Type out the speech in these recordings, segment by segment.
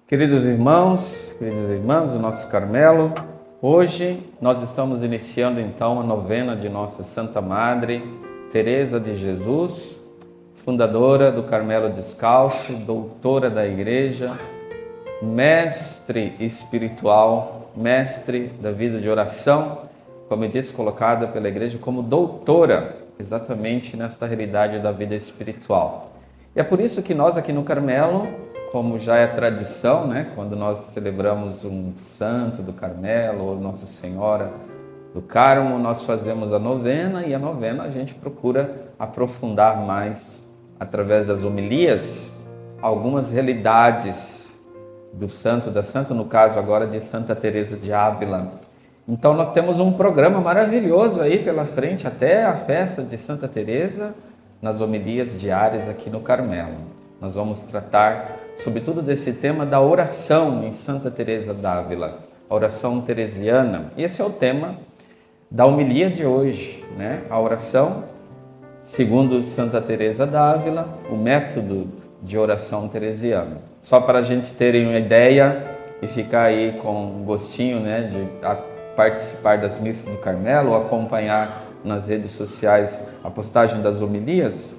Queridos irmãos, queridas irmãs, o nosso Carmelo, hoje nós estamos iniciando então a novena de Nossa Santa Madre, Teresa de Jesus, fundadora do Carmelo Descalço, doutora da Igreja, mestre espiritual, mestre da vida de oração, como eu disse, colocada pela Igreja como doutora, exatamente nesta realidade da vida espiritual. E é por isso que nós aqui no Carmelo, como já é tradição, quando nós celebramos um santo do Carmelo ou Nossa Senhora do Carmo, nós fazemos a novena, e a novena a gente procura aprofundar mais, através das homilias, algumas realidades do santo, da santa, no caso agora de Santa Teresa de Ávila. Então nós temos um programa maravilhoso aí pela frente, até a festa de Santa Teresa, nas homilias diárias aqui no Carmelo. Nós vamos tratar, sobretudo, desse tema da oração em Santa Teresa d'Ávila, a oração teresiana. E esse é o tema da homilia de hoje, A oração, segundo Santa Teresa d'Ávila, o método de oração teresiana. Só para a gente terem uma ideia e ficar aí com um gostinho, de participar das missas do Carmelo, acompanhar nas redes sociais a postagem das homilias.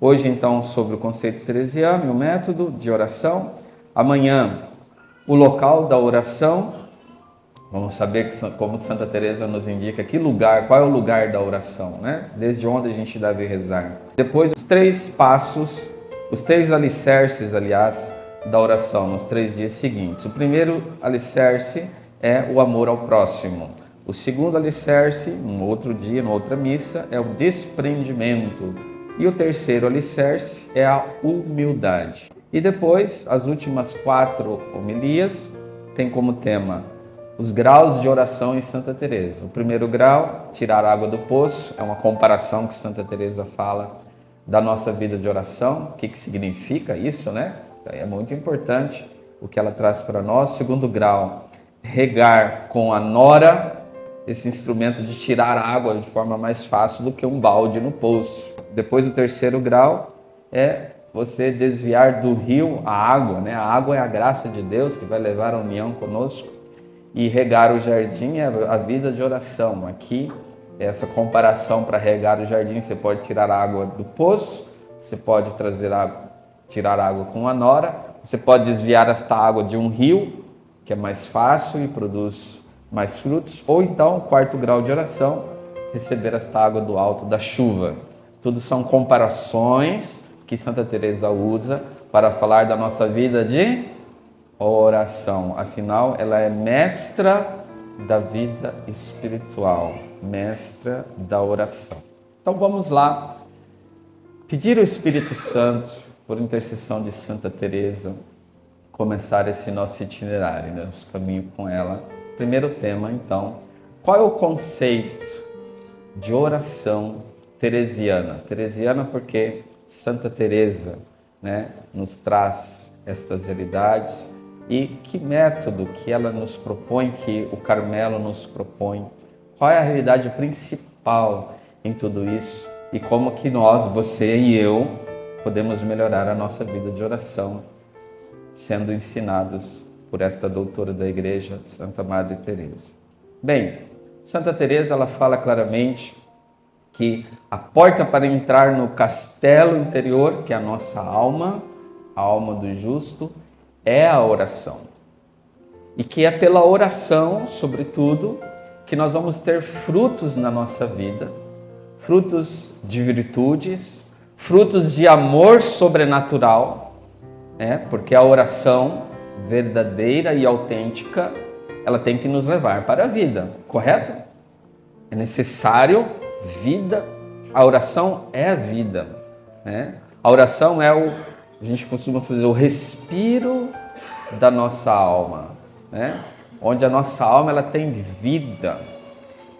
Hoje, então, sobre o conceito teresiano e o método de oração. Amanhã, o local da oração. Vamos saber como Santa Teresa nos indica que lugar, qual é o lugar da oração, Desde onde a gente deve rezar. Depois, os 3 passos, os 3 alicerces, aliás, da oração nos 3 dias seguintes. O primeiro alicerce é o amor ao próximo. O segundo alicerce, num outro dia, numa outra missa, é o desprendimento. E o terceiro alicerce é a humildade. E depois, as últimas 4 homilias têm como tema os graus de oração em Santa Teresa. O primeiro grau, tirar a água do poço, é uma comparação que Santa Teresa fala da nossa vida de oração. O que significa isso, É muito importante o que ela traz para nós. Segundo grau, regar com a nora, esse instrumento de tirar a água de forma mais fácil do que um balde no poço. Depois, o terceiro grau é você desviar do rio a água, A água é a graça de Deus que vai levar a união conosco. E regar o jardim é a vida de oração. Aqui, essa comparação para regar o jardim, você pode tirar a água do poço, você pode tirar água com a nora, você pode desviar esta água de um rio, que é mais fácil e produz mais frutos, ou então, o 4º grau de oração, receber esta água do alto da chuva. Tudo são comparações que Santa Teresa usa para falar da nossa vida de oração. Afinal, ela é mestra da vida espiritual, mestra da oração. Então vamos lá, pedir ao Espírito Santo, por intercessão de Santa Teresa, começar esse nosso itinerário, nosso caminho com ela. Primeiro tema, então, qual é o conceito de oração teresiana? Teresiana porque Santa Teresa, nos traz estas realidades, e que método que ela nos propõe, que o Carmelo nos propõe. Qual é a realidade principal em tudo isso e como que nós, você e eu, podemos melhorar a nossa vida de oração, sendo ensinados por esta doutora da Igreja, Santa Madre Teresa. Bem, Santa Teresa, ela fala claramente que a porta para entrar no castelo interior, que é a nossa alma, a alma do justo, é a oração. E que é pela oração, sobretudo, que nós vamos ter frutos na nossa vida, frutos de virtudes, frutos de amor sobrenatural, porque a oração verdadeira e autêntica, ela tem que nos levar para a vida, correto? É necessário vida, a oração é a vida, A oração é a gente costuma fazer o respiro da nossa alma, Onde a nossa alma ela tem vida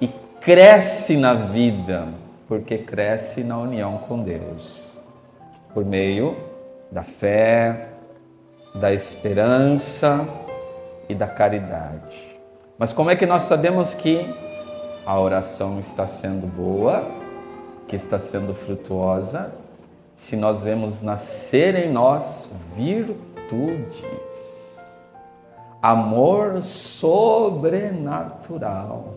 e cresce na vida, porque cresce na união com Deus, por meio da fé, da esperança e da caridade. Mas como é que nós sabemos que a oração está sendo boa, que está sendo frutuosa? Se nós vemos nascer em nós virtudes. amor sobrenatural.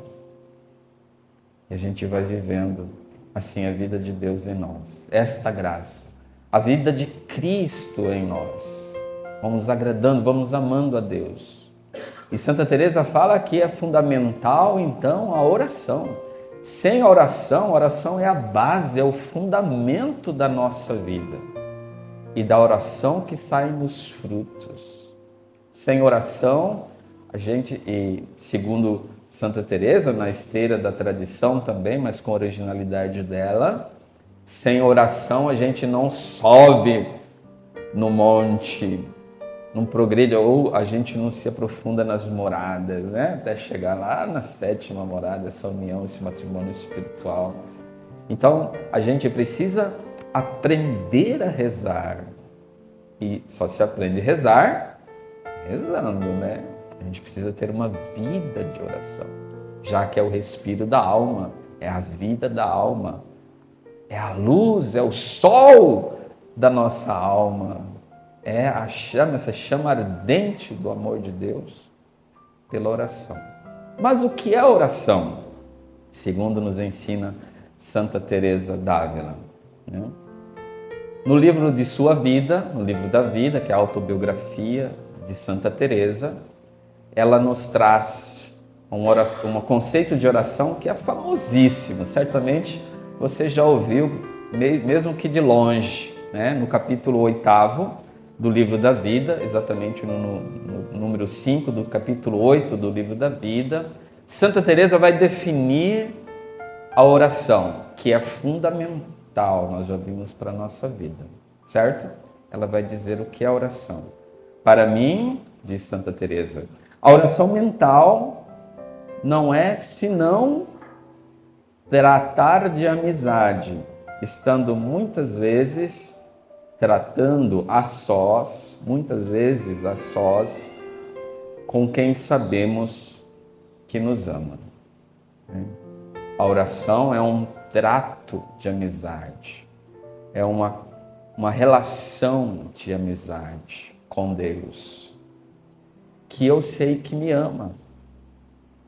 E a gente vai vivendo assim a vida de Deus em nós, esta graça, a vida de Cristo em nós. Vamos agradando, vamos amando a Deus. E Santa Teresa fala que é fundamental, então, a oração. Sem a oração é a base, é o fundamento da nossa vida. E da oração que saem os frutos. Sem oração, a gente, e segundo Santa Teresa, na esteira da tradição também, mas com a originalidade dela, sem oração a gente não sobe no monte, não progride, ou a gente não se aprofunda nas moradas, né? Até chegar lá na 7ª morada, essa união, esse matrimônio espiritual. Então, a gente precisa aprender a rezar. E só se aprende a rezar rezando, né? A gente precisa ter uma vida de oração, já que é o respiro da alma, é a vida da alma, é a luz, é o sol da nossa alma. É a chama, essa chama ardente do amor de Deus pela oração. Mas o que é oração? Segundo nos ensina Santa Teresa d'Ávila, né? No livro de sua vida, no livro da vida, que é a autobiografia de Santa Teresa, ela nos traz um conceito de oração que é famosíssimo. Certamente você já ouviu, mesmo que de longe, né? No capítulo 8º do livro da vida, exatamente no número 5 do capítulo 8 do livro da vida, Santa Teresa vai definir a oração, que é fundamental, nós já vimos para a nossa vida, certo? Ela vai dizer o que é a oração. Para mim, diz Santa Teresa, a oração mental não é senão tratar de amizade, estando muitas vezes tratando a sós, muitas vezes a sós, com quem sabemos que nos ama. A oração é um trato de amizade, é uma relação de amizade com Deus, que eu sei que me ama,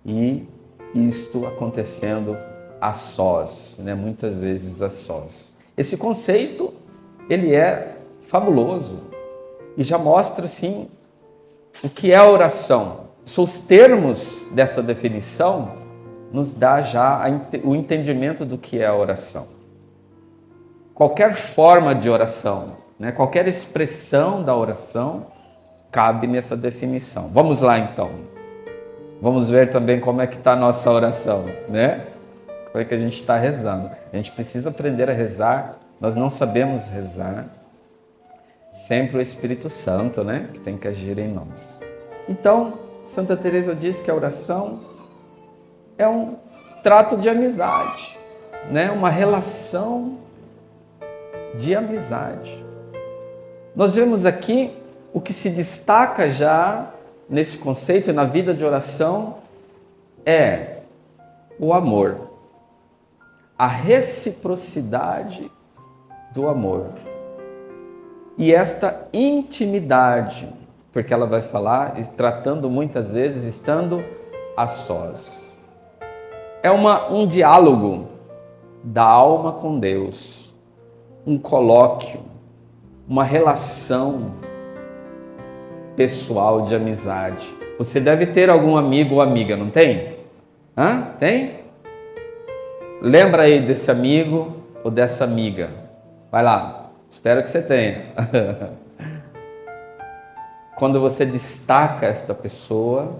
e isto acontecendo a sós, né? Muitas vezes a sós. Esse conceito, ele é fabuloso e já mostra, assim, o que é a oração. Os termos dessa definição nos dá já o entendimento do que é a oração. Qualquer forma de oração, né? Qualquer expressão da oração cabe nessa definição. Vamos lá, então. Vamos ver também como é que está a nossa oração, né? Como é que a gente está rezando. A gente precisa aprender a rezar. Nós não sabemos rezar. Sempre o Espírito Santo, né, que tem que agir em nós. Então, Santa Teresa diz que a oração é um trato de amizade, né? Uma relação de amizade. Nós vemos aqui o que se destaca já nesse conceito e na vida de oração é o amor, a reciprocidade do amor e esta intimidade, porque ela vai falar tratando muitas vezes estando a sós. É um diálogo da alma com Deus, um colóquio, uma relação pessoal de amizade. Você deve ter algum amigo ou amiga, não tem? Tem? Lembra aí desse amigo ou dessa amiga? Vai lá. Espero que você tenha. Quando você destaca esta pessoa,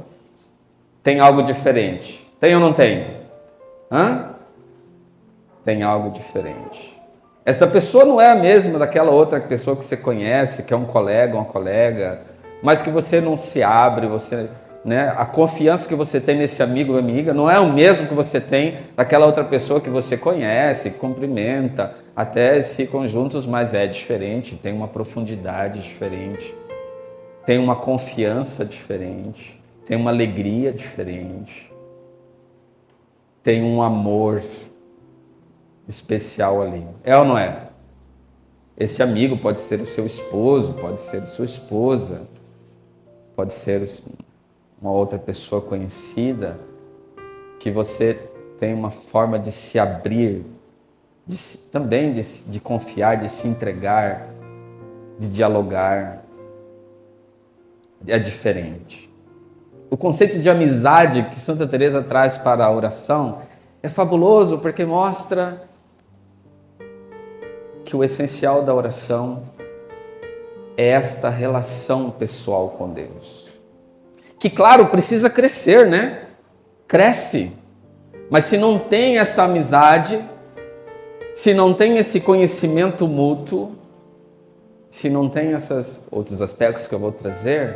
tem algo diferente. Tem ou não tem? Tem algo diferente. Esta pessoa não é a mesma daquela outra pessoa que você conhece, que é um colega, uma colega, mas que você não se abre, você, né? A confiança que você tem nesse amigo ou amiga não é o mesmo que você tem daquela outra pessoa que você conhece, que cumprimenta, até ficam juntos, mas é diferente, tem uma profundidade diferente, tem uma confiança diferente, tem uma alegria diferente, tem um amor especial ali. É ou não é? Esse amigo pode ser o seu esposo, pode ser a sua esposa, pode ser uma outra pessoa conhecida, que você tem uma forma de se abrir, também de confiar, de se entregar, de dialogar, é diferente. O conceito de amizade que Santa Teresa traz para a oração é fabuloso, porque mostra que o essencial da oração é esta relação pessoal com Deus. Que, claro, precisa crescer, né? Cresce. Mas se não tem essa amizade, se não tem esse conhecimento mútuo, se não tem esses outros aspectos que eu vou trazer,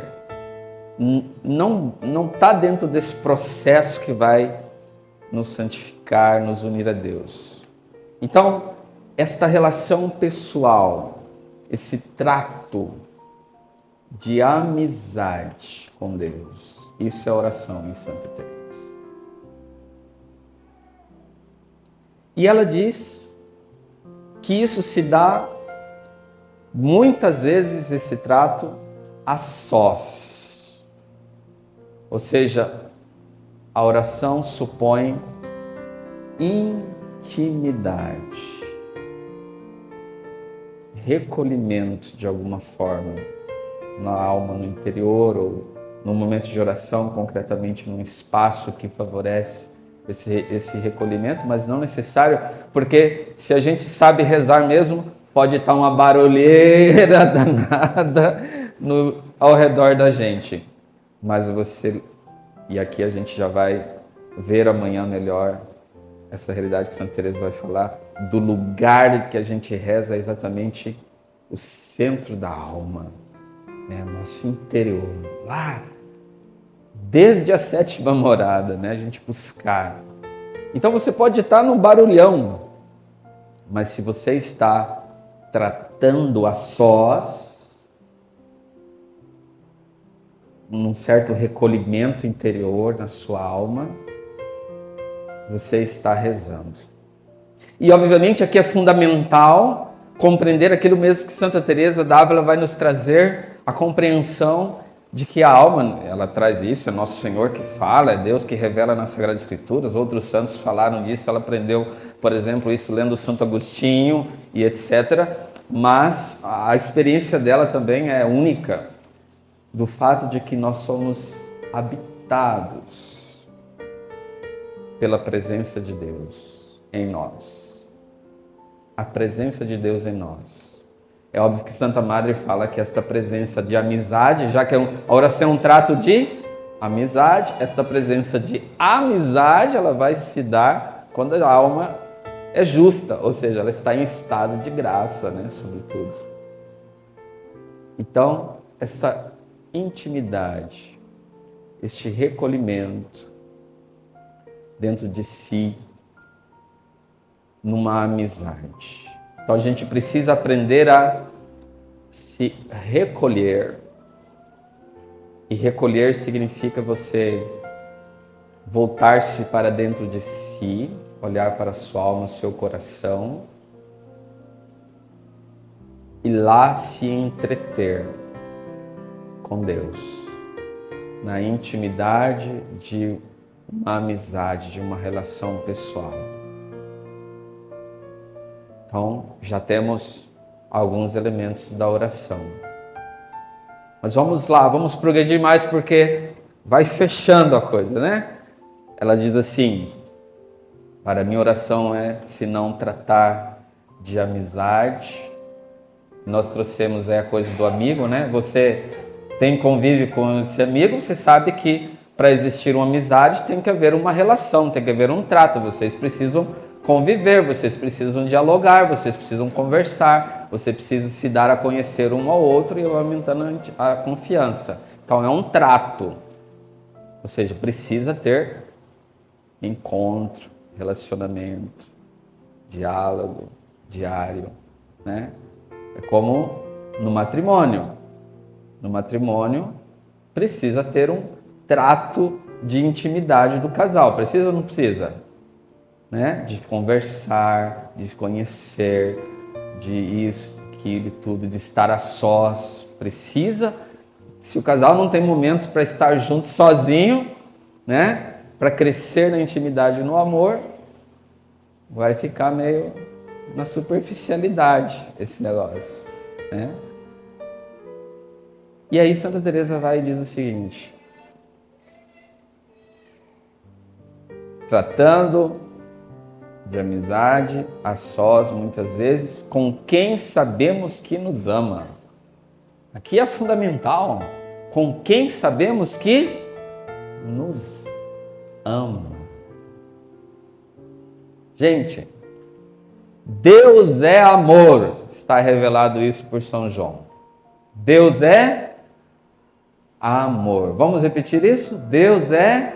não está dentro desse processo que vai nos santificar, nos unir a Deus. Então, esta relação pessoal, esse trato de amizade com Deus, isso é oração em Santa Teresa. E ela diz que isso se dá, muitas vezes, esse trato a sós. Ou seja, a oração supõe intimidade, recolhimento de alguma forma na alma, no interior, ou no momento de oração, concretamente num espaço que favorece esse recolhimento, mas não necessário, porque se a gente sabe rezar mesmo, pode estar uma barulheira danada ao redor da gente. Mas você, e aqui a gente já vai ver amanhã melhor essa realidade que Santa Teresa vai falar, do lugar que a gente reza, é exatamente o centro da alma, né? Nosso interior, lá, desde a sétima morada, né? A gente buscar. Então você pode estar no barulhão, mas se você está tratando a sós, num certo recolhimento interior na sua alma, você está rezando. E obviamente aqui é fundamental compreender aquilo mesmo que Santa Teresa d'Ávila vai nos trazer, a compreensão de que a alma, ela traz isso, é Nosso Senhor que fala, é Deus que revela nas Sagradas Escrituras, outros santos falaram disso, ela aprendeu, por exemplo, isso lendo Santo Agostinho e etc. Mas a experiência dela também é única, do fato de que nós somos habitados pela presença de Deus em nós. A presença de Deus em nós. É óbvio que Santa Madre fala que esta presença de amizade, já que a oração é um trato de amizade, esta presença de amizade, ela vai se dar quando a alma é justa, ou seja, ela está em estado de graça, né, sobretudo. Então, essa intimidade, este recolhimento dentro de si, numa amizade. Então a gente precisa aprender a se recolher. E recolher significa você voltar-se para dentro de si, olhar para a sua alma, o seu coração, e lá se entreter com Deus, na intimidade de uma amizade, de uma relação pessoal. Então, já temos alguns elementos da oração. Mas vamos lá, vamos progredir mais, porque vai fechando a coisa, né? Ela diz assim: para mim, oração é, se não tratar de amizade, nós trouxemos a coisa do amigo, né? Você tem convívio com esse amigo, você sabe que para existir uma amizade tem que haver uma relação, tem que haver um trato, vocês precisam conviver, vocês precisam dialogar, vocês precisam conversar, você precisa se dar a conhecer um ao outro e aumentando a confiança. Então é um trato, ou seja, precisa ter encontro, relacionamento, diálogo diário, né? É como no matrimônio. No matrimônio precisa ter um trato de intimidade do casal, precisa ou não precisa? Né? De conversar, de conhecer, de isso, aquilo e tudo, de estar a sós. Precisa Se o casal não tem momento para estar junto sozinho, né? Para crescer na intimidade e no amor, vai ficar meio na superficialidade esse negócio, né? E aí Santa Teresa vai e diz o seguinte: tratando de amizade a sós, muitas vezes, com quem sabemos que nos ama. Aqui é fundamental. Com quem sabemos que nos ama. Gente, Deus é amor. Está revelado isso por São João. Deus é amor. Vamos repetir isso? Deus é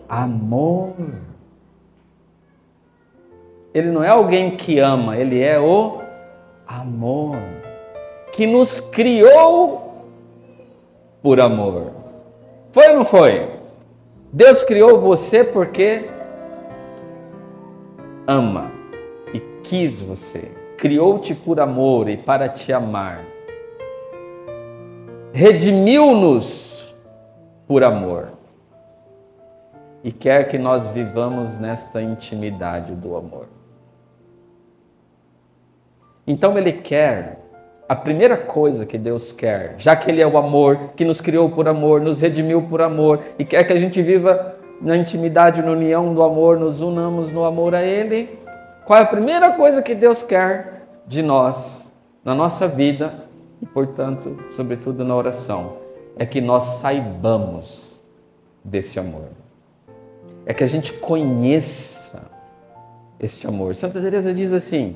amor. Ele não é alguém que ama, ele é o amor, que nos criou por amor. Foi ou não foi? Deus criou você porque ama e quis você. Criou-te por amor e para te amar. Redimiu-nos por amor. E quer que nós vivamos nesta intimidade do amor. Então Ele quer, a primeira coisa que Deus quer, já que Ele é o amor, que nos criou por amor, nos redimiu por amor, e quer que a gente viva na intimidade, na união do amor, nos unamos no amor a Ele, qual é a primeira coisa que Deus quer de nós, na nossa vida, e portanto, sobretudo na oração, é que nós saibamos desse amor. É que a gente conheça este amor. Santa Teresa diz assim: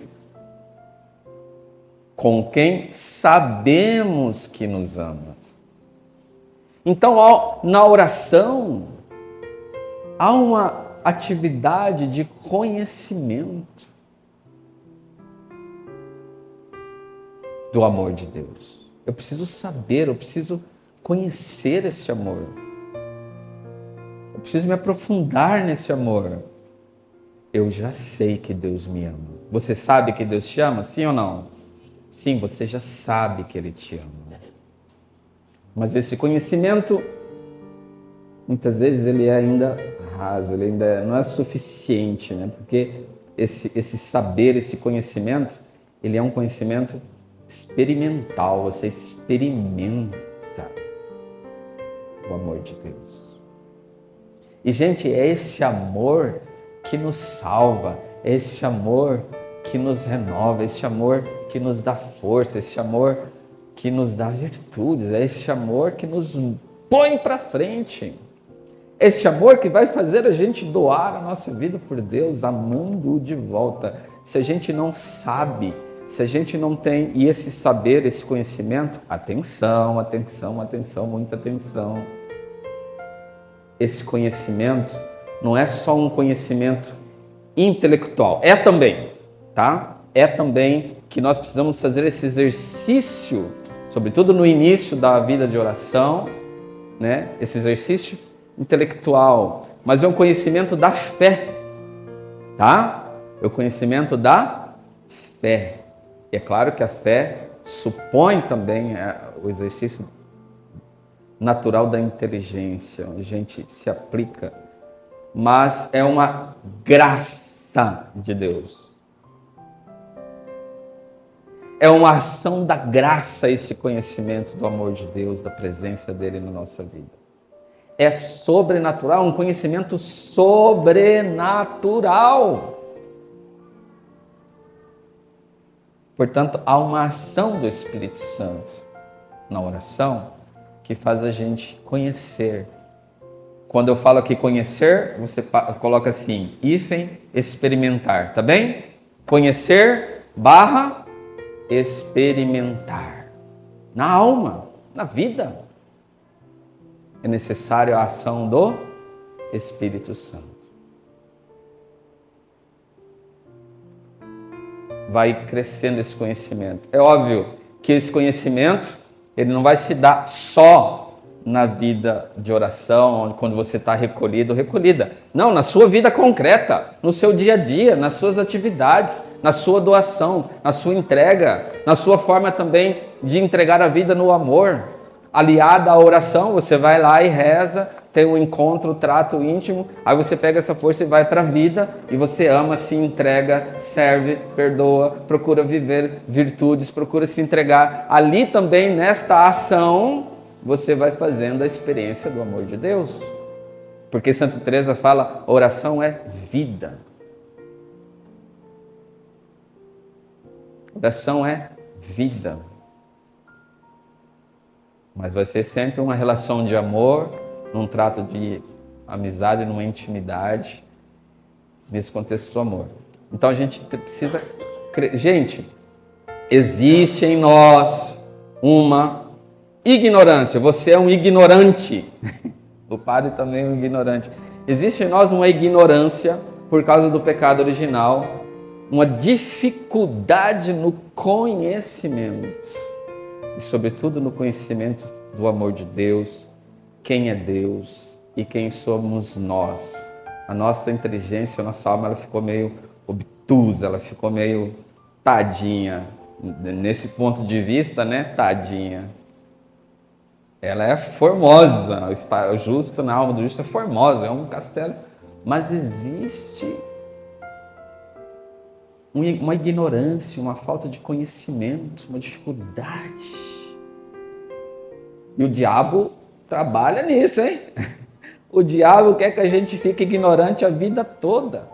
com quem sabemos que nos ama. Então, na oração, há uma atividade de conhecimento do amor de Deus. Eu preciso saber, eu preciso conhecer esse amor. Eu preciso me aprofundar nesse amor. Eu já sei que Deus me ama. Você sabe que Deus te ama? Sim ou não? Sim, você já sabe que Ele te ama. Mas esse conhecimento, muitas vezes, ele é ainda raso, ele ainda não é suficiente, né? Porque esse saber, esse conhecimento, ele é um conhecimento experimental. Você experimenta o amor de Deus. E, gente, é esse amor que nos salva, é esse amor que nos renova, esse amor que nos dá força, esse amor que nos dá virtudes, é esse amor que nos põe para frente. Esse amor que vai fazer a gente doar a nossa vida por Deus, amando-o de volta. Se a gente não sabe, se a gente não tem, e esse saber, esse conhecimento, atenção, atenção, atenção, muita atenção. Esse conhecimento não é só um conhecimento intelectual, é também, tá? É também que nós precisamos fazer esse exercício, sobretudo no início da vida de oração, né? Esse exercício intelectual, mas é um conhecimento da fé, tá? É o conhecimento da fé. E é claro que a fé supõe também o exercício natural da inteligência, onde a gente se aplica, mas é uma graça de Deus. É uma ação da graça esse conhecimento do amor de Deus, da presença dele na nossa vida. É sobrenatural, um conhecimento sobrenatural. Portanto, há uma ação do Espírito Santo na oração que faz a gente conhecer. Quando eu falo aqui conhecer, você coloca assim, hífen experimentar, tá bem? Conhecer / experimentar. Na alma, na vida. É necessário a ação do Espírito Santo. Vai crescendo esse conhecimento. É óbvio que esse conhecimento, ele não vai se dar só na vida de oração, quando você está recolhido ou recolhida. Não, na sua vida concreta, no seu dia a dia, nas suas atividades, na sua doação, na sua entrega, na sua forma também de entregar a vida no amor. aliada à oração, você vai lá e reza, tem um encontro, trato íntimo, aí você pega essa força e vai para a vida, e você ama, se entrega, serve, perdoa, procura viver virtudes, procura se entregar. Ali também, nesta ação, você vai fazendo a experiência do amor de Deus. Porque Santa Teresa fala, oração é vida. Oração é vida. Mas vai ser sempre uma relação de amor, num trato de amizade, numa intimidade, nesse contexto do amor. Então a gente precisa... Gente, existe em nós uma ignorância. Você é um ignorante. O padre também é um ignorante. Existe em nós uma ignorância por causa do pecado original, uma dificuldade no conhecimento. E sobretudo no conhecimento do amor de Deus, quem é Deus e quem somos nós. A nossa inteligência, a nossa alma, ela ficou meio obtusa, ela ficou meio tadinha. Nesse ponto de vista, né, tadinha. Ela é formosa, o justo na alma do justo é formosa, é um castelo. Mas existe uma ignorância, uma falta de conhecimento, uma dificuldade. E o diabo trabalha nisso, hein? O diabo quer que a gente fique ignorante a vida toda.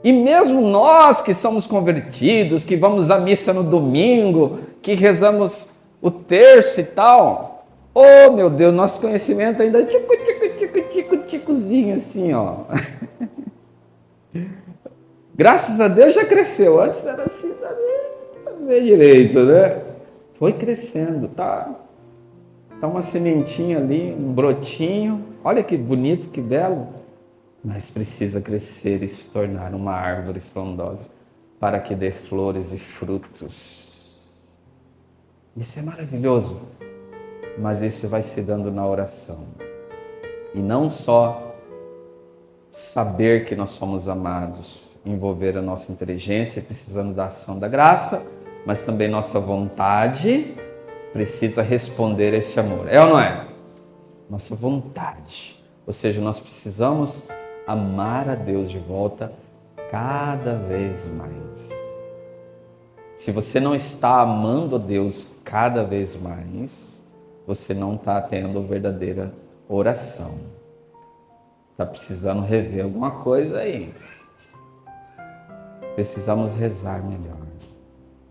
E mesmo nós que somos convertidos, que vamos à missa no domingo, que rezamos o terço e tal, oh meu Deus, nosso conhecimento ainda é ticozinho assim, ó. Graças a Deus já cresceu, antes era assim, tá bem direito, né? Foi crescendo, tá uma sementinha ali, um brotinho, olha que bonito, que belo, mas precisa crescer e se tornar uma árvore frondosa para que dê flores e frutos. Isso é maravilhoso, mas isso vai se dando na oração. E não só saber que nós somos amados, envolver a nossa inteligência precisando da ação da graça, mas também nossa vontade precisa responder a esse amor. É ou não é? Nossa vontade. Ou seja, nós precisamos amar a Deus de volta cada vez mais. Se você não está amando a Deus cada vez mais, você não está tendo verdadeira oração. Está precisando rever alguma coisa aí. Precisamos rezar melhor.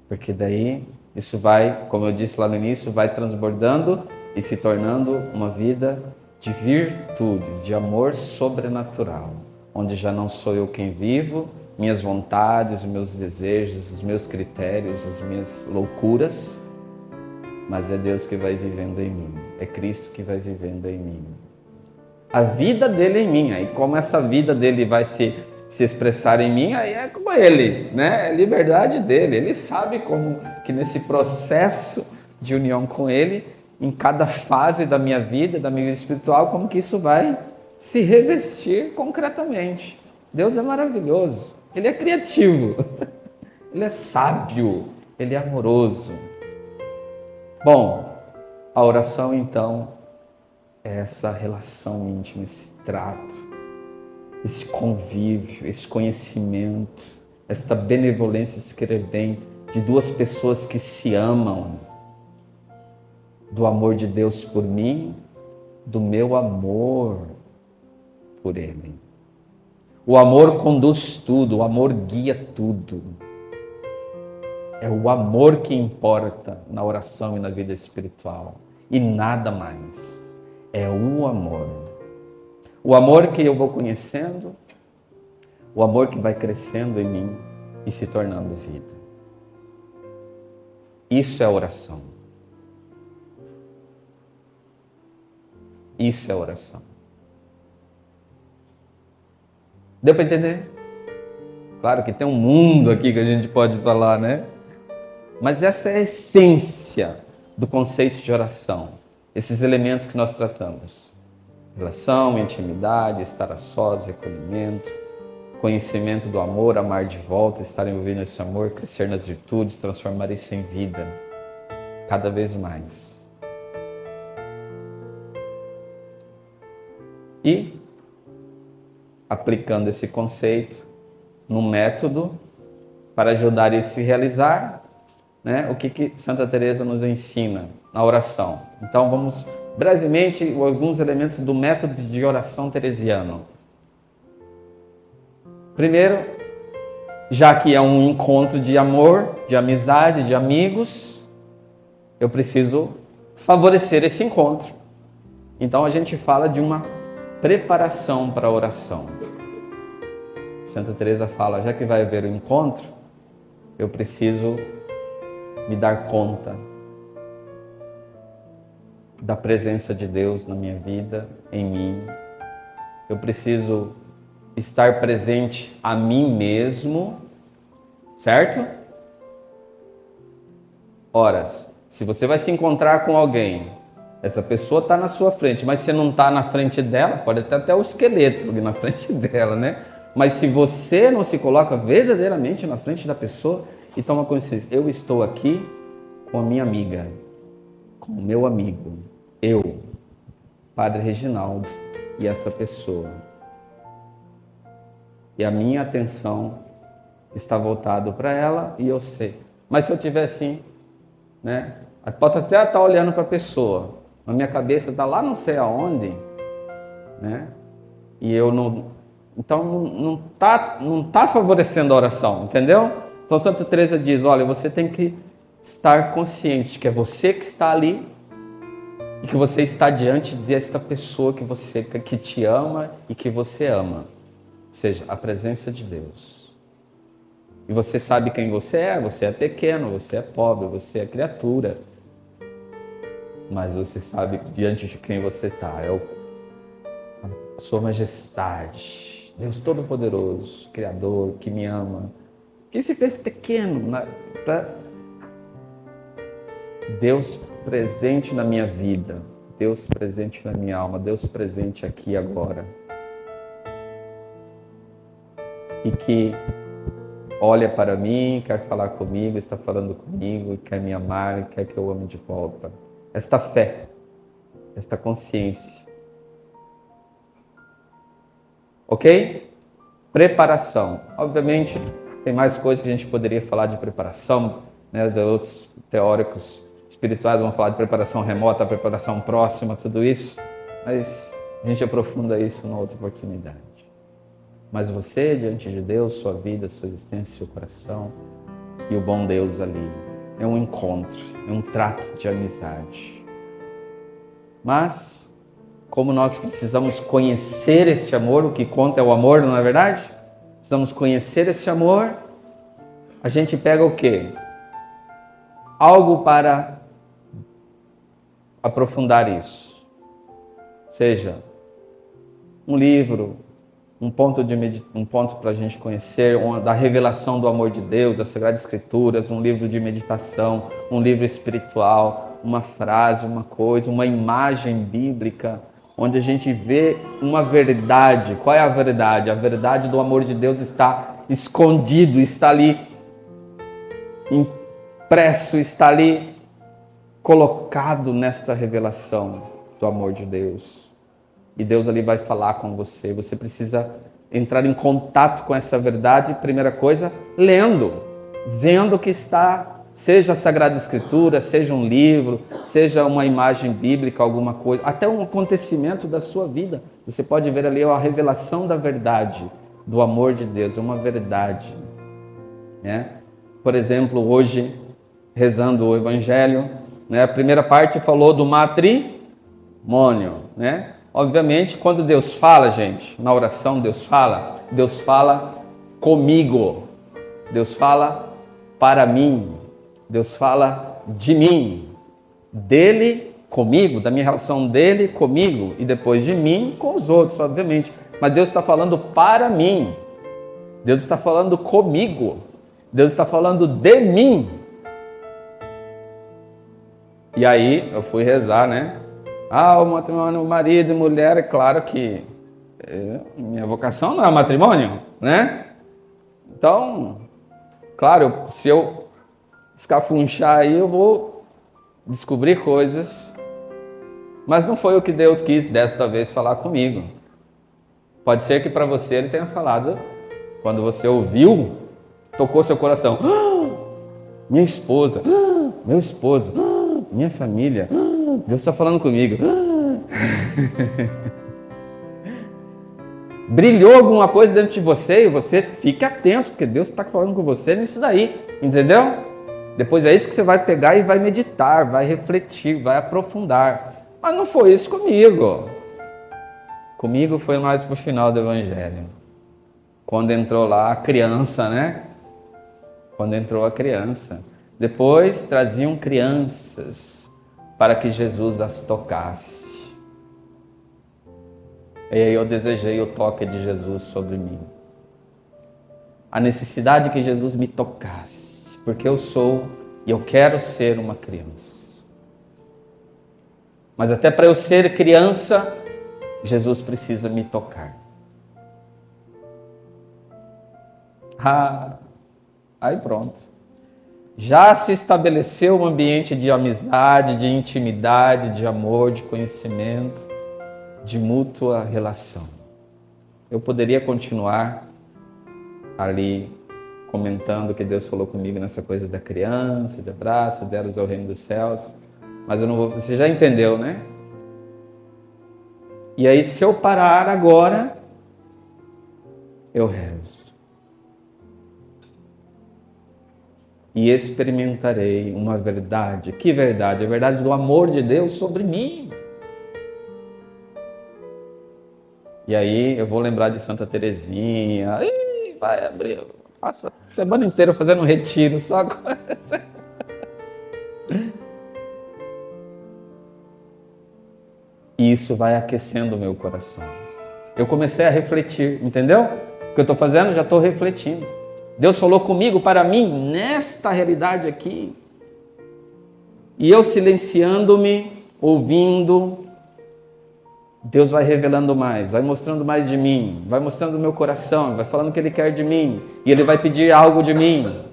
Porque daí isso vai, como eu disse lá no início, vai transbordando e se tornando uma vida de virtudes, de amor sobrenatural, onde já não sou eu quem vivo, minhas vontades, os meus desejos, os meus critérios, as minhas loucuras, mas é Deus que vai vivendo em mim, é Cristo que vai vivendo em mim. A vida dele em mim, aí como essa vida dele vai se expressar em mim, aí é como ele, né? É liberdade dele, ele sabe como que nesse processo de união com ele, em cada fase da minha vida espiritual, como que isso vai se revestir concretamente. Deus é maravilhoso, ele é criativo, ele é sábio, ele é amoroso. Bom, a oração então é essa relação íntima, esse trato, esse convívio, esse conhecimento, esta benevolência, esse querer bem de duas pessoas que se amam, do amor de Deus por mim, do meu amor por Ele. O amor conduz tudo, o amor guia tudo. É o amor que importa na oração e na vida espiritual, e nada mais. É o amor. O amor que eu vou conhecendo, o amor que vai crescendo em mim e se tornando vida. Isso é oração. Isso é oração. Deu para entender? Claro que tem um mundo aqui que a gente pode falar, né? Mas essa é a essência do conceito de oração. Esses elementos que nós tratamos. Relação, intimidade, estar a sós, recolhimento, conhecimento do amor, amar de volta, estar envolvido nesse amor, crescer nas virtudes, transformar isso em vida. Cada vez mais. E, aplicando esse conceito no método para ajudar isso a se realizar, né? O que Santa Teresa nos ensina na oração. Então vamos brevemente alguns elementos do método de oração teresiano. Primeiro, já que é um encontro de amor, de amizade, de amigos, eu preciso favorecer esse encontro. Então a gente fala de uma preparação para a oração. Santa Teresa fala, já que vai haver um encontro, eu preciso me dar conta da presença de Deus na minha vida, em mim. Eu preciso estar presente a mim mesmo, certo? Ora, se você vai se encontrar com alguém, essa pessoa está na sua frente, mas você não está na frente dela, pode ter até o esqueleto ali na frente dela, né? Mas se você não se coloca verdadeiramente na frente da pessoa e toma consciência, eu estou aqui com a minha amiga, com o meu amigo, eu, Padre Reginaldo, e essa pessoa. E a minha atenção está voltada para ela e eu sei. Mas se eu estiver assim, né? Pode até estar olhando para a pessoa, a minha cabeça está lá não sei aonde, né? E eu não... Então não tá favorecendo a oração, entendeu? Então Santa Teresa diz, olha, você tem que estar consciente que é você que está ali e que você está diante desta pessoa que te ama e que você ama. Ou seja, a presença de Deus. E você sabe quem você é pequeno, você é pobre, você é criatura. Mas você sabe diante de quem você está, é a sua majestade. Deus Todo-Poderoso, Criador, que me ama, que se fez pequeno para Deus presente na minha vida, Deus presente na minha alma, Deus presente aqui e agora. E que olha para mim, quer falar comigo, está falando comigo, quer me amar, quer que eu ame de volta. Esta fé, esta consciência. Ok? Preparação. Obviamente, tem mais coisas que a gente poderia falar de preparação, né? De outros teóricos espirituais vão falar de preparação remota, preparação próxima, tudo isso. Mas a gente aprofunda isso numa outra oportunidade. Mas você, diante de Deus, sua vida, sua existência, seu coração e o bom Deus ali. É um encontro, é um trato de amizade. Mas... como nós precisamos conhecer este amor, o que conta é o amor, não é verdade? Precisamos conhecer este amor. A gente pega o quê? Algo para aprofundar isso. Seja um livro, um ponto para a gente conhecer, da revelação do amor de Deus, das Sagradas Escrituras, um livro de meditação, um livro espiritual, uma frase, uma coisa, uma imagem bíblica, onde a gente vê uma verdade. Qual é a verdade? A verdade do amor de Deus está escondido, está ali impresso, está ali colocado nesta revelação do amor de Deus. E Deus ali vai falar com você. Você precisa entrar em contato com essa verdade, primeira coisa, lendo, vendo que está... Seja a Sagrada Escritura, seja um livro, seja uma imagem bíblica, alguma coisa, até um acontecimento da sua vida. Você pode ver ali a revelação da verdade, do amor de Deus, é uma verdade, né? Por exemplo, hoje, rezando o Evangelho, né, a primeira parte falou do matrimônio, né? Obviamente, quando Deus fala, gente, na oração Deus fala comigo, Deus fala para mim, Deus fala de mim, dele comigo, da minha relação dele comigo e depois de mim com os outros, obviamente. Mas Deus está falando para mim, Deus está falando comigo, Deus está falando de mim. E aí eu fui rezar, né? O matrimônio, marido e mulher, é claro que minha vocação não é matrimônio, né? Então, claro, se eu escafunchar aí, eu vou descobrir coisas. Mas não foi o que Deus quis desta vez falar comigo. Pode ser que para você ele tenha falado, quando você ouviu, tocou seu coração. Minha esposa, meu esposo, minha família, Deus está falando comigo. Brilhou alguma coisa dentro de você e você fique atento, porque Deus está falando com você nisso daí, entendeu? Depois é isso que você vai pegar e vai meditar, vai refletir, vai aprofundar. Mas não foi isso comigo. Comigo foi mais para o final do Evangelho. Quando entrou lá a criança, né? Quando entrou a criança. Depois traziam crianças para que Jesus as tocasse. E aí eu desejei o toque de Jesus sobre mim. A necessidade que Jesus me tocasse. Porque eu sou e eu quero ser uma criança. Mas até para eu ser criança, Jesus precisa me tocar. Aí pronto. Já se estabeleceu um ambiente de amizade, de intimidade, de amor, de conhecimento, de mútua relação. Eu poderia continuar ali comentando que Deus falou comigo nessa coisa da criança, de abraço, delas ao reino dos céus, mas eu não vou. Você já entendeu, né? E aí, se eu parar agora, eu rezo. E experimentarei uma verdade. Que verdade? A verdade do amor de Deus sobre mim. E aí eu vou lembrar de Santa Teresinha. Ih, vai abrir. Passa a semana inteira fazendo um retiro só coisa. E isso vai aquecendo o meu coração. Eu comecei a refletir, entendeu? O que eu estou fazendo? Já estou refletindo. Deus falou comigo, para mim, nesta realidade aqui. E eu silenciando-me, ouvindo, Deus vai revelando mais, vai mostrando mais de mim, vai mostrando o meu coração, vai falando o que Ele quer de mim. E Ele vai pedir algo de mim.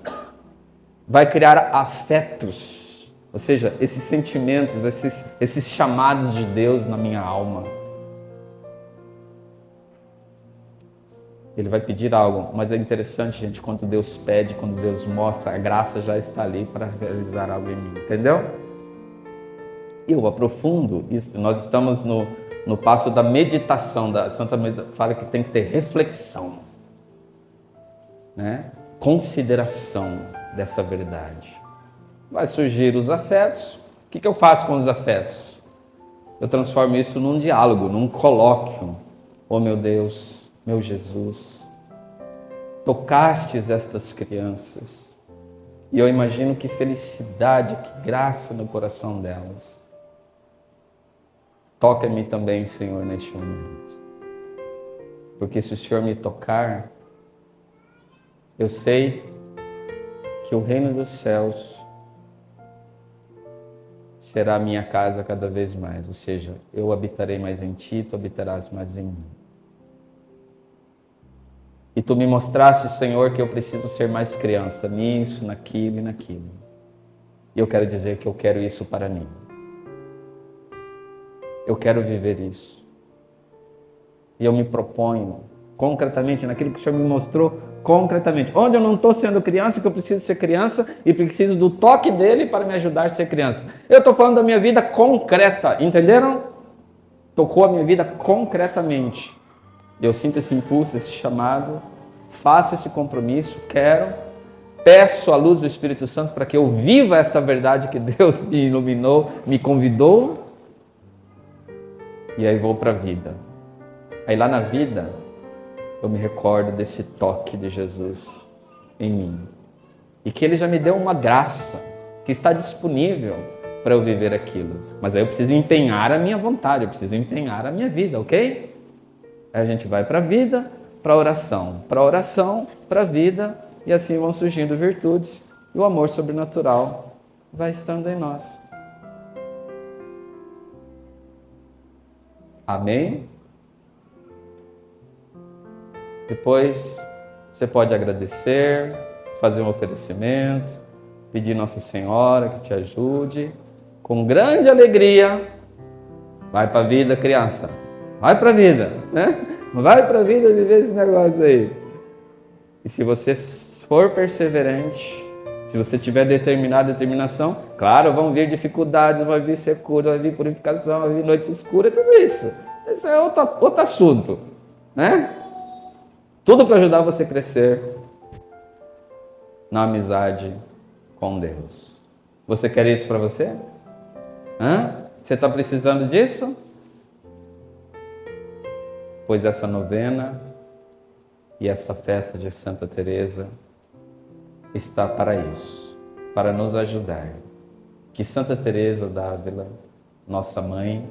Vai criar afetos, ou seja, esses sentimentos, esses chamados de Deus na minha alma. Ele vai pedir algo, mas é interessante, gente, quando Deus pede, quando Deus mostra, a graça já está ali para realizar algo em mim, entendeu? Eu aprofundo isso. Nós estamos no passo da meditação, da Santa fala que tem que ter reflexão, né? Consideração dessa verdade. Vai surgir os afetos. O que eu faço com os afetos? Eu transformo isso num diálogo, num colóquio. Oh meu Deus, meu Jesus, tocastes estas crianças. E eu imagino que felicidade, que graça no coração delas. Toca-me também, Senhor, neste momento. Porque se o Senhor me tocar, eu sei que o reino dos céus será a minha casa cada vez mais. Ou seja, eu habitarei mais em Ti, Tu habitarás mais em mim. E Tu me mostraste, Senhor, que eu preciso ser mais criança nisso, naquilo e naquilo. E eu quero dizer que eu quero isso para mim. Eu quero viver isso. E eu me proponho concretamente naquilo que o Senhor me mostrou concretamente. Onde eu não estou sendo criança, que eu preciso ser criança e preciso do toque dele para me ajudar a ser criança. Eu estou falando da minha vida concreta, entenderam? Tocou a minha vida concretamente. Eu sinto esse impulso, esse chamado, faço esse compromisso, quero, peço a luz do Espírito Santo para que eu viva essa verdade que Deus me iluminou, me convidou, e aí vou para a vida. Aí lá na vida, eu me recordo desse toque de Jesus em mim. E que Ele já me deu uma graça, que está disponível para eu viver aquilo. Mas aí eu preciso empenhar a minha vontade, eu preciso empenhar a minha vida, ok? Aí a gente vai para a vida, para a oração, para a vida, e assim vão surgindo virtudes, e o amor sobrenatural vai estando em nós. Amém? Depois você pode agradecer, fazer um oferecimento, pedir Nossa Senhora que te ajude. Com grande alegria, vai para a vida, criança. vai para a vida, né? Vai para a vida viver esse negócio aí. E se você for perseverante, se você tiver determinação, claro, vão vir dificuldades, vai vir secura, vai vir purificação, vai vir noite escura, tudo isso. Isso é outro assunto, né? Tudo para ajudar você a crescer na amizade com Deus. Você quer isso para você? Você está precisando disso? Pois essa novena e essa festa de Santa Teresa está para isso, para nos ajudar. Que Santa Teresa d'Ávila, nossa mãe,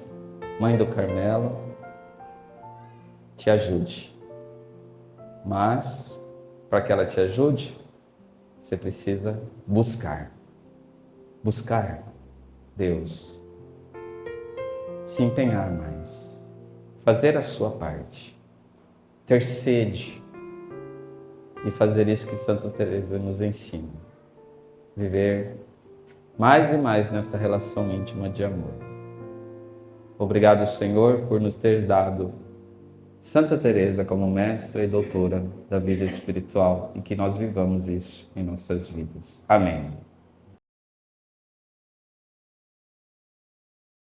mãe do Carmelo, te ajude. Mas, para que ela te ajude, você precisa buscar Deus, se empenhar mais, fazer a sua parte, ter sede e fazer isso que Santa Teresa nos ensina, viver mais e mais nesta relação íntima de amor. Obrigado, Senhor, por nos ter dado Santa Teresa como mestra e doutora da vida espiritual e que nós vivamos isso em nossas vidas. Amém.